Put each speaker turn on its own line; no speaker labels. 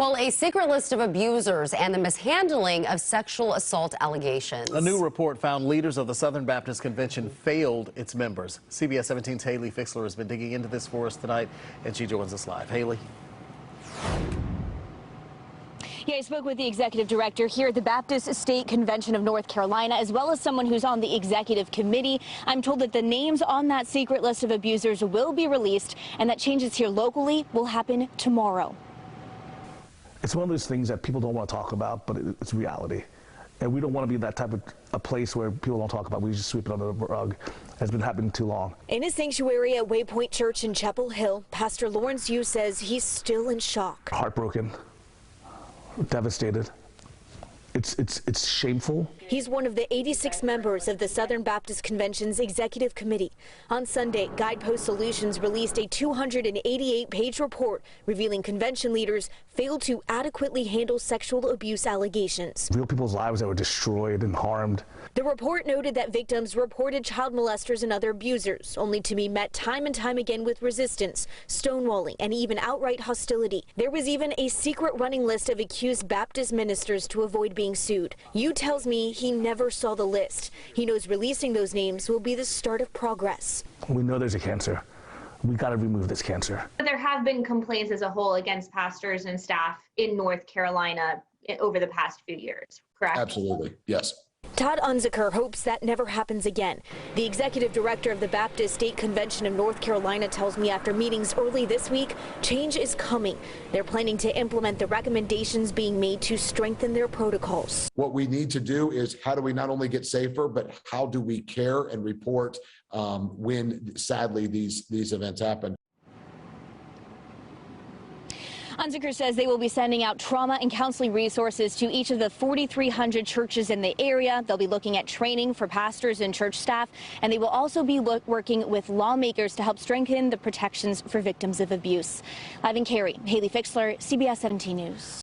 Well, a secret list of abusers and the mishandling of sexual assault allegations.
A new report found leaders of the Southern Baptist Convention failed its members. CBS 17's Haley Fixler has been digging into this for us tonight, and she joins us live. Haley.
Yeah, I spoke with the executive director here at the Baptist State Convention of North Carolina, as well as someone who's on the executive committee. I'm told that the names on that secret list of abusers will be released and that changes here locally will happen tomorrow.
It's one of those things that people don't want to talk about, but it's reality. And we don't want to be that type of a place where people don't talk about. We just sweep it under the rug. It's been happening too long.
In a sanctuary at Waypoint Church in Chapel Hill, Pastor Lawrence Yu says he's still in shock.
Heartbroken. Devastated. It's shameful.
He's one of the 86 members of the Southern Baptist Convention's executive committee. On Sunday, Guidepost Solutions released a 288-page report revealing convention leaders failed to adequately handle sexual abuse allegations.
Real people's lives that were destroyed and harmed.
The report noted that victims reported child molesters and other abusers, only to be met time and time again with resistance, stonewalling, and even outright hostility. There was even a secret running list of accused Baptist ministers to avoid being sued. Yu tells me he never saw the list. He knows releasing those names will be the start of progress.
We know there's a cancer. We got to remove this cancer.
There have been complaints as a whole against pastors and staff in North Carolina over the past few years, correct?
Absolutely, yes.
Todd Unziker hopes that never happens again. The executive director of the Baptist State Convention of North Carolina tells me after meetings early this week, change is coming. They're planning to implement the recommendations being made to strengthen their protocols.
What we need to do is how do we not only get safer, but how do we care and report when sadly these events happen.
Unziker says they will be sending out trauma and counseling resources to each of the 4,300 churches in the area. They'll be looking at training for pastors and church staff, and they will also be working with lawmakers to help strengthen the protections for victims of abuse. Live in Cary, Haley Fixler, CBS 17 News.